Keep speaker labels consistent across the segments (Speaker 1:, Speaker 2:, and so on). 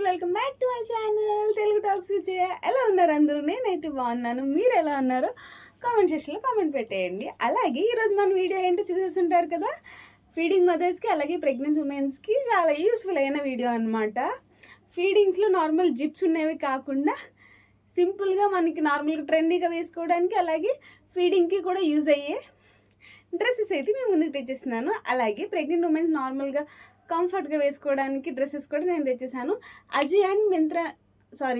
Speaker 1: Welcome back to my channel Telugu talks Vijaya. ఎలా ఉన్నారు అందరూ? నేనైతే బాగున్నాను. మీరు ఎలా ఉన్నారో కామెంట్ సెక్షన్లో కామెంట్ పెట్టేయండి. అలాగే ఈరోజు మన వీడియో ఏంటో చూసేస్తుంటారు కదా, ఫీడింగ్ మదర్స్కి అలాగే ప్రెగ్నెంట్ ఉమెన్స్కి చాలా యూస్ఫుల్ అయిన వీడియో అనమాట. ఫీడింగ్స్లో నార్మల్ జిప్స్ ఉన్నవి కాకుండా సింపుల్గా మనకి నార్మల్గా ట్రెండీగా వేసుకోవడానికి అలాగే ఫీడింగ్కి కూడా యూజ్ అయ్యే డ్రెస్సెస్ అయితే మేము ముందుకు తెచ్చేస్తున్నాను. అలాగే ప్రెగ్నెంట్ ఉమెన్స్ నార్మల్గా కంఫర్ట్గా వేసుకోవడానికి డ్రెస్సెస్ కూడా నేను తెచ్చేసాను. అజీ అండ్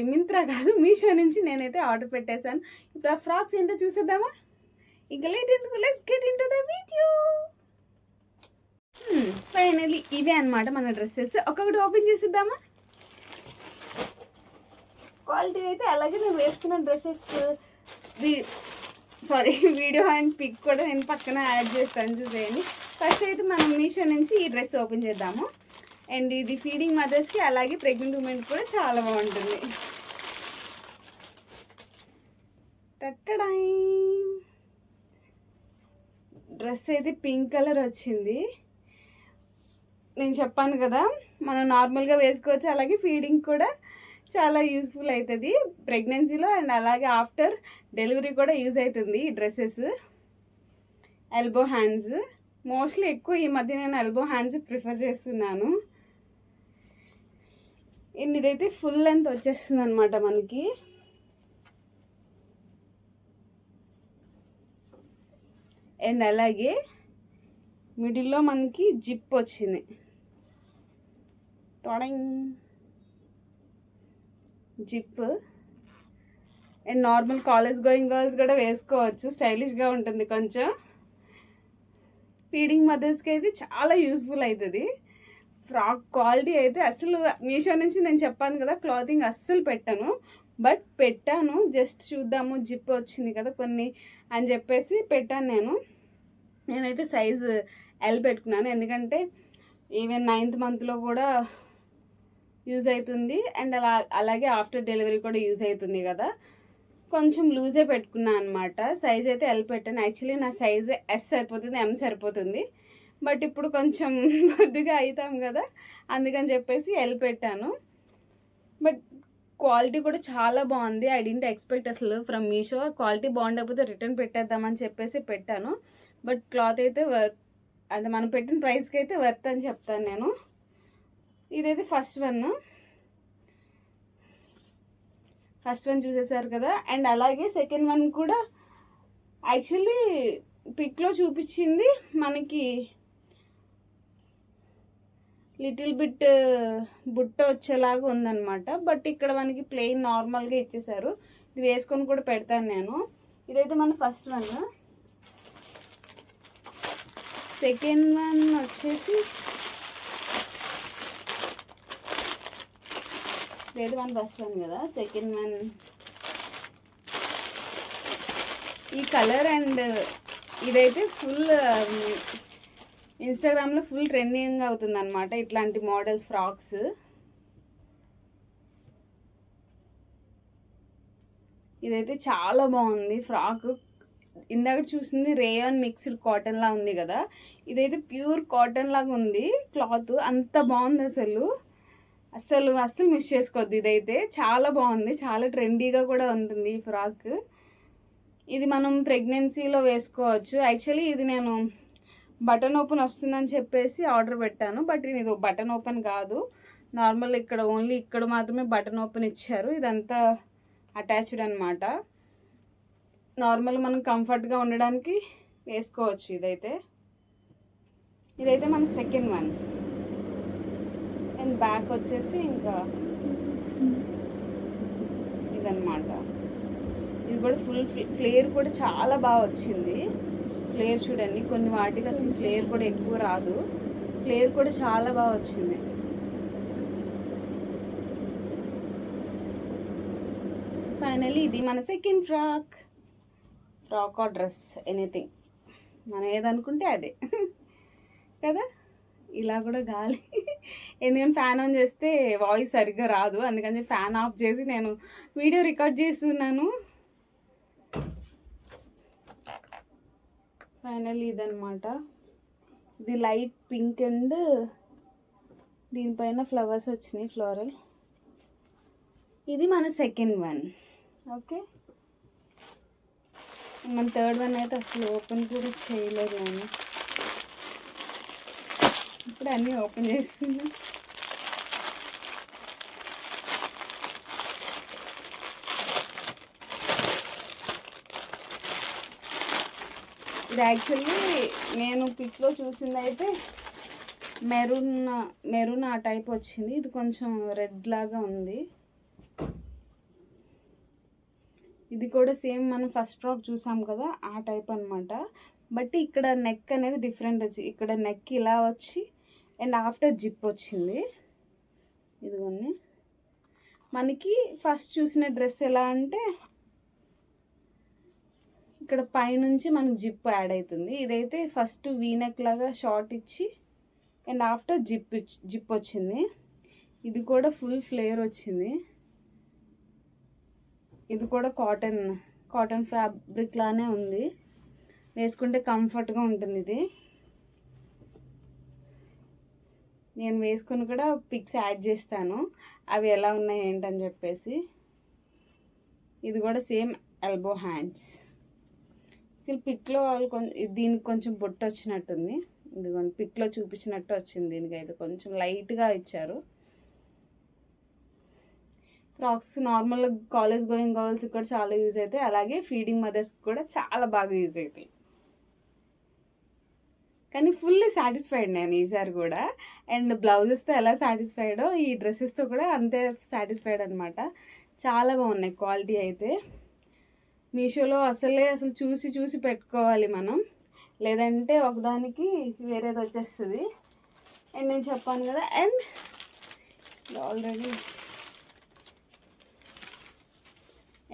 Speaker 1: మింత్రా కాదు, మీషో నుంచి నేనైతే ఆర్డర్ పెట్టేశాను. ఇప్పుడు ఆ ఫ్రాక్స్ ఏంటో చూసేద్దామా? ఇంకా లేట్ ఎందుకు, let's get into the video. Finally ఇవే అనమాట మన డ్రెస్సెస్. ఒక్కొక్కటి ఓపెన్ చేసేద్దామా? క్వాలిటీ అయితే అలాగే నేను వేసుకున్న డ్రెస్సెస్ వీడియో అండ్ పిక్ కూడా నేను పక్కన యాడ్ చేస్తాను, చూసేయండి. ఫస్ట్ అయితే మనం మీషో నుంచి ఈ డ్రెస్ ఓపెన్ చేద్దాము. అండ్ ఇది ఫీడింగ్ మదర్స్కి అలాగే ప్రెగ్నెంట్ ఉమెన్ కూడా చాలా బాగుంటుంది. టట్టడాయ్, డ్రెస్ అయితే పింక్ కలర్ వచ్చింది. నేను చెప్పాను కదా, మనం నార్మల్గా వేసుకోవచ్చు, అలాగే ఫీడింగ్ కూడా చాలా యూస్ఫుల్ అవుతుంది ప్రెగ్నెన్సీలో అండ్ అలాగే ఆఫ్టర్ డెలివరీ కూడా యూజ్ అవుతుంది ఈ డ్రెస్సెస్. ఎల్బో హ్యాండ్స్ మోస్ట్లీ ఎక్కువ ఈ మధ్య నేను ఎల్బో హ్యాండ్స్ ప్రిఫర్ చేస్తున్నాను. అండ్ ఇదైతే ఫుల్ లెంత్ వచ్చేస్తుంది అనమాట మనకి. అండ్ అలాగే మిడిల్లో మనకి జిప్ వచ్చింది. టొడింగ్ zip. And normal college going girls కూడా వేసుకోవచ్చు, స్టైలిష్గా ఉంటుంది కొంచెం. ఫీడింగ్ మదర్స్కి అయితే చాలా యూస్ఫుల్ అవుతుంది. ఫ్రాక్ క్వాలిటీ అయితే అసలు మీషో నుంచి నేను చెప్పాను కదా, క్లాతింగ్ అస్సలు పెట్టాను, జస్ట్ చూద్దాము, జిప్ వచ్చింది కదా కొన్ని అని చెప్పేసి పెట్టాను. నేనైతే సైజు ఎల్ పెట్టుకున్నాను, ఎందుకంటే ఈవెన్ 9th మంత్లో కూడా యూజ్ అవుతుంది అండ్ అలాగే ఆఫ్టర్ డెలివరీ కూడా యూజ్ అవుతుంది కదా. కొంచెం లూజే పెట్టుకున్నాను అనమాట. సైజ్ అయితే ఎల్ పెట్టాను. యాక్చువల్లీ నా సైజ్ ఎస్ సరిపోతుంది, ఎం సరిపోతుంది. బట్ ఇప్పుడు కొంచెం కొద్దిగా అవుతాం కదా, అందుకని చెప్పేసి ఎల్ పెట్టాను. బట్ క్వాలిటీ కూడా చాలా బాగుంది. ఐ డింట్ ఎక్స్పెక్ట్ అసలు ఫ్రమ్ మీషో. క్వాలిటీ బాగుండకపోతే రిటర్న్ పెట్టేద్దామని చెప్పేసి పెట్టాను. బట్ క్లాత్ అయితే అది మనం పెట్టిన ప్రైస్కి అయితే వర్త్ అని చెప్తాను నేను. ఇదైతే ఫస్ట్ వన్ చూసేసారు కదా. అండ్ అలాగే సెకండ్ వన్ కూడా యాక్చువల్లీ పిక్లో చూపించింది మనకి లిటిల్ బిట్ బుట్ట వచ్చేలాగా ఉందన్నమాట. బట్ ఇక్కడ మనకి ప్లెయిన్ నార్మల్గా ఇచ్చేసారు. ఇది వేసుకొని కూడా పెడతాను నేను. ఇదైతే మన ఫస్ట్ వన్. సెకండ్ వన్ వచ్చేసి లేదు, వన్ ఫస్ట్ వన్ కదా. సెకండ్ వన్ ఈ కలర్ అండ్ ఇదైతే ఫుల్ ఇన్స్టాగ్రామ్లో ఫుల్ ట్రెండింగ్ అవుతుంది అనమాట ఇట్లాంటి మోడల్స్ ఫ్రాక్స్. ఇదైతే చాలా బాగుంది ఫ్రాక్. ఇందాక చూసింది రేయాన్ మిక్స్డ్ కాటన్ లా ఉంది కదా, ఇదైతే ప్యూర్ కాటన్ లాగా ఉంది. క్లాత్ అంత బాగుంది, అసలు మిస్ చేసుకోవద్దు. ఇదైతే చాలా బాగుంది, చాలా ట్రెండీగా కూడా ఉంటుంది ఈ ఫ్రాక్. ఇది మనం ప్రెగ్నెన్సీలో వేసుకోవచ్చు. యాక్చువల్లీ ఇది నేను బటన్ ఓపెన్ వస్తుందని చెప్పేసి ఆర్డర్ పెట్టాను, బట్ ఇది బటన్ ఓపెన్ కాదు, నార్మల్ ఇక్కడ ఓన్లీ ఇక్కడ మాత్రమే బటన్ ఓపెన్ ఇచ్చారు. ఇదంతా అటాచ్డ్ అనమాట. నార్మల్ మనం కంఫర్ట్గా ఉండడానికి వేసుకోవచ్చు. ఇదైతే మన సెకండ్ వన్. అండ్ బ్యాక్ వచ్చేసి ఇంకా ఇదన్నమాట. ఇది కూడా ఫుల్ ఫ్లేర్ కూడా చాలా బాగా వచ్చింది. ఫ్లేర్ చూడండి, కొన్ని వాటికి అసలు ఫ్లేర్ కూడా ఎక్కువ రాదు, ఫ్లేర్ కూడా చాలా బాగా వచ్చింది. ఫైనలీ ఇది మన second frock are dress, anything మనం ఏదనుకుంటే అదే కదా. ఇలా కూడా గాలి, ఎందుకంటే ఫ్యాన్ ఆన్ చేస్తే వాయిస్ సరిగ్గా రాదు, అందుకని ఫ్యాన్ ఆఫ్ చేసి నేను వీడియో రికార్డ్ చేస్తున్నాను. ఫైనల్లీ ఇదన్నమాట. ఇది లైట్ పింక్ అండ్ దీనిపైన ఫ్లవర్స్ వచ్చినాయి, ఫ్లోరల్. ఇది మన సెకండ్ వన్. ఓకే, మన థర్డ్ వన్ అయితే అసలు ఓపెన్ కూడా చేయలేదు నేను. ఇప్పుడు అన్నీ ఓపెన్ చేస్తున్నా. ఇది యాక్చువల్లీ నేను పిక్లో చూసింది అయితే మెరూన్ ఆ టైప్ వచ్చింది. ఇది కొంచెం రెడ్ లాగా ఉంది. ఇది కూడా సేమ్ మనం ఫస్ట్ ఫ్రాక్ చూసాం కదా ఆ టైప్ అనమాట. బట్ ఇక్కడ నెక్ అనేది డిఫరెంట్ వచ్చి, ఇక్కడ నెక్ ఇలా వచ్చి అండ్ ఆఫ్టర్ జిప్ వచ్చింది. ఇదిగోండి, మనకి ఫస్ట్ చూసిన డ్రెస్ ఎలా అంటే ఇక్కడ పైనుంచి మనకు జిప్ యాడ్ అవుతుంది. ఇదైతే ఫస్ట్ వీనెక్ లాగా షార్ట్ ఇచ్చి అండ్ ఆఫ్టర్ జిప్ వచ్చింది. ఇది కూడా ఫుల్ ఫ్లేర్ వచ్చింది. ఇది కూడా కాటన్ ఫ్యాబ్రిక్ లానే ఉంది. వేసుకుంటే కంఫర్ట్గా ఉంటుంది. ఇది నేను వేసుకుని కూడా పిక్స్ యాడ్ చేస్తాను, అవి ఎలా ఉన్నాయి ఏంటని చెప్పేసి. ఇది కూడా సేమ్ ఎల్బో హ్యాండ్స్. పిక్లో వాళ్ళు దీనికి కొంచెం బొట్టు వచ్చినట్టుంది. ఇదిగోండి, పిక్లో చూపించినట్టు వచ్చింది. దీనికి అయితే కొంచెం లైట్గా ఇచ్చారు. ఫ్రాక్స్ నార్మల్ కాలేజ్ గోయింగ్ గర్ల్స్కి కూడా చాలా యూజ్ అవుతాయి, అలాగే ఫీడింగ్ మదర్స్కి కూడా చాలా బాగా యూజ్ అవుతాయి. కానీ ఫుల్లీ సాటిస్ఫైడ్ నేను ఈసారి కూడా. అండ్ బ్లౌజెస్తో ఎలా సాటిస్ఫైడో ఈ డ్రెస్సెస్తో కూడా అంతే సాటిస్ఫైడ్ అనమాట. చాలా బాగున్నాయి క్వాలిటీ అయితే. మీషోలో అసలు చూసి పెట్టుకోవాలి మనం, లేదంటే ఒకదానికి వేరేది వచ్చేస్తుంది. అండ్ నేను చెప్పాను కదా, అండ్ ఆల్రెడీ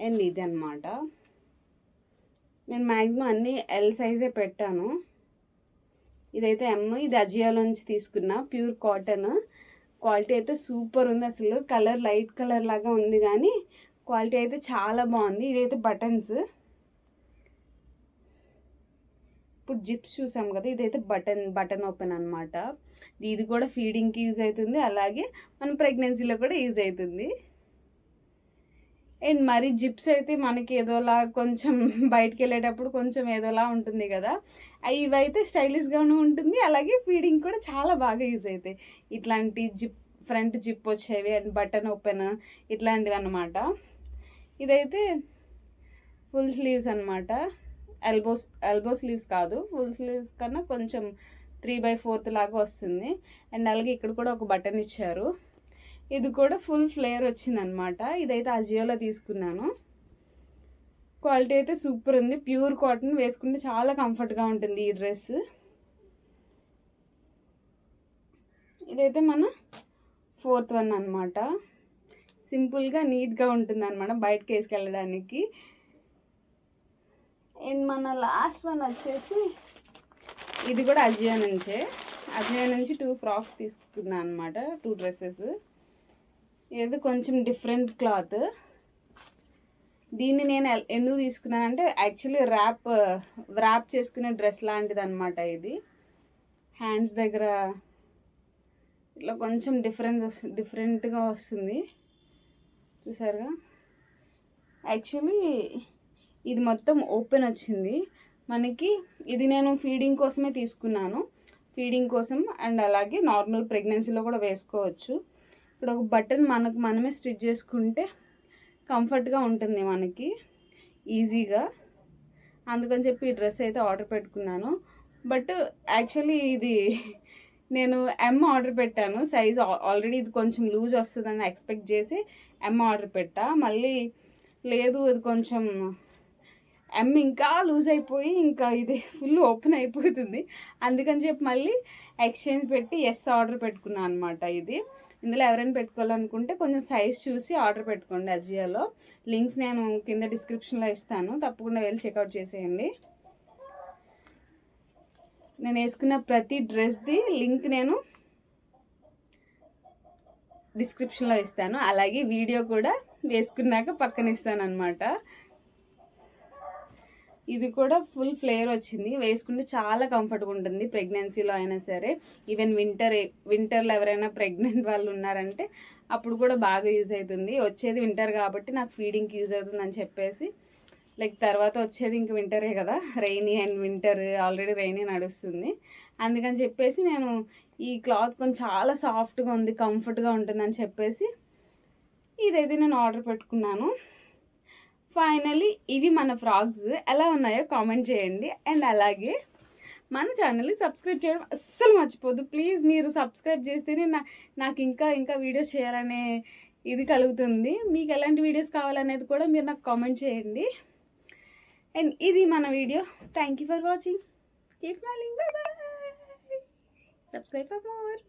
Speaker 1: అండ్ ఇది అనమాట. నేను మ్యాక్సిమం అన్నీ ఎల్ సైజే పెట్టాను. ఇదైతే ఎమ్. ఇది అజియోలో నుంచి తీసుకున్న ప్యూర్ కాటన్. క్వాలిటీ అయితే సూపర్ ఉంది. అసలు కలర్ లైట్ కలర్ లాగా ఉంది కానీ క్వాలిటీ అయితే చాలా బాగుంది. ఇదైతే బటన్స్. ఇప్పుడు జిప్స్ చూసాం కదా, ఇదైతే బటన్ ఓపెన్ అనమాట. ఇది కూడా ఫీడింగ్కి యూజ్ అవుతుంది, అలాగే మన ప్రెగ్నెన్సీలో కూడా యూజ్ అవుతుంది. అండ్ మరి జిప్స్ అయితే మనకి ఏదోలా కొంచెం బయటికి వెళ్ళేటప్పుడు కొంచెం ఏదోలా ఉంటుంది కదా, ఇవైతే స్టైలిష్గాను ఉంటుంది, అలాగే ఫీడింగ్ కూడా చాలా బాగా యూజ్ అవుతాయి. ఇట్లాంటి ఫ్రంట్ జిప్ వచ్చేవి అండ్ బటన్ ఓపెన్ ఇట్లాంటివి అనమాట. ఇదైతే ఫుల్ స్లీవ్స్ అనమాట. ఎల్బో స్లీవ్స్ కాదు, ఫుల్ స్లీవ్స్ కన్నా కొంచెం 3/4 లాగా వస్తుంది. అండ్ అలాగే ఇక్కడ కూడా ఒక బటన్ ఇచ్చారు. ఇది కూడా ఫుల్ ఫ్లేర్ వచ్చింది అనమాట. ఇదైతే అజియోలో తీసుకున్నాను. క్వాలిటీ అయితే సూపర్ ఉంది. ప్యూర్ కాటన్, వేసుకుంటే చాలా కంఫర్ట్గా ఉంటుంది ఈ డ్రెస్. ఇదైతే మన 4th వన్ అనమాట. సింపుల్గా నీట్గా ఉంటుంది అనమాట బయటకి వేసుకెళ్ళడానికి. అండ్ మన లాస్ట్ వన్ వచ్చేసి ఇది కూడా అజియో నుంచి 2 ఫ్రాక్స్ తీసుకున్నాను అనమాట, 2 డ్రెస్సెస్. ఇది కొంచెం డిఫరెంట్ క్లాత్. దీన్ని నేను ఎందుకు తీసుకున్నానంటే యాక్చువల్లీ ర్యాప్ చేసుకునే డ్రెస్ లాంటిది అనమాట. ఇది హ్యాండ్స్ దగ్గర ఇట్లా కొంచెం డిఫరెంట్గా వస్తుంది, చూసారుగా. యాక్చువల్లీ ఇది మొత్తం ఓపెన్ వచ్చింది మనకి. ఇది నేను ఫీడింగ్ కోసమే తీసుకున్నాను, ఫీడింగ్ కోసం. అండ్ అలాగే నార్మల్ ప్రెగ్నెన్సీలో కూడా వేసుకోవచ్చు. ఇక్కడ ఒక బటన్ మనమే స్టిచ్ చేసుకుంటే కంఫర్ట్గా ఉంటుంది మనకి, ఈజీగా. అందుకని చెప్పి ఈ డ్రెస్ అయితే ఆర్డర్ పెట్టుకున్నాను. బట్ యాక్చువల్లీ ఇది నేను ఎమ్ ఆర్డర్ పెట్టాను. సైజ్ ఆల్రెడీ ఇది కొంచెం లూజ్ వస్తుందని ఎక్స్పెక్ట్ చేసి ఎమ్ ఆర్డర్ పెట్టా. మళ్ళీ లేదు, ఇది కొంచెం ఎమ్ ఇంకా లూజ్ అయిపోయి ఇంకా ఇది ఫుల్ ఓపెన్ అయిపోతుంది. అందుకని చెప్పి మళ్ళీ ఎక్స్చేంజ్ పెట్టి ఎస్ ఆర్డర్ పెట్టుకున్నాను అనమాట. ఇందులో ఎవరైనా పెట్టుకోవాలనుకుంటే కొంచెం సైజ్ చూసి ఆర్డర్ పెట్టుకోండి అజియోలో. లింక్స్ నేను కింద డిస్క్రిప్షన్లో ఇస్తాను, తప్పకుండా వెళ్ళి చెక్అవుట్ చేసేయండి. నేను వేసుకున్న ప్రతి డ్రెస్ది లింక్ నేను డిస్క్రిప్షన్లో ఇస్తాను, అలాగే వీడియో కూడా వేసుకున్నాక పక్కన ఇస్తాను అనమాట. ఇది కూడా ఫుల్ ఫ్లేర్ వచ్చింది, వేసుకుంటే చాలా కంఫర్ట్గా ఉంటుంది ప్రెగ్నెన్సీలో అయినా సరే. ఈవెన్ వింటర్లో ఎవరైనా ప్రెగ్నెంట్ వాళ్ళు ఉన్నారంటే అప్పుడు కూడా బాగా యూజ్ అవుతుంది. వచ్చేది వింటర్ కాబట్టి నాకు ఫీడింగ్కి యూజ్ అవుతుంది అని చెప్పేసి, లైక్ తర్వాత వచ్చేది ఇంక వింటరే కదా, rainy and winter, already rainy నడుస్తుంది. అందుకని చెప్పేసి నేను ఈ క్లాత్ కొంచెం చాలా సాఫ్ట్గా ఉంది, కంఫర్ట్గా ఉంటుందని చెప్పేసి ఇదైతే నేను ఆర్డర్ పెట్టుకున్నాను. ఫైనలీ ఇవి మన ఫ్రాక్స్. ఎలా ఉన్నాయో కామెంట్ చేయండి. అండ్ అలాగే మన ఛానల్ని సబ్స్క్రైబ్ చేయడం అస్సలు మర్చిపోద్దు ప్లీజ్. మీరు సబ్స్క్రైబ్ చేస్తేనే నాకు ఇంకా వీడియోస్ చేయాలనే ఇది కలుగుతుంది. మీకు ఎలాంటి వీడియోస్ కావాలనేది కూడా మీరు నాకు కామెంట్ చేయండి. అండ్ ఇది మన video. Thank you for watching. Keep smiling. By by. Subscribe for more.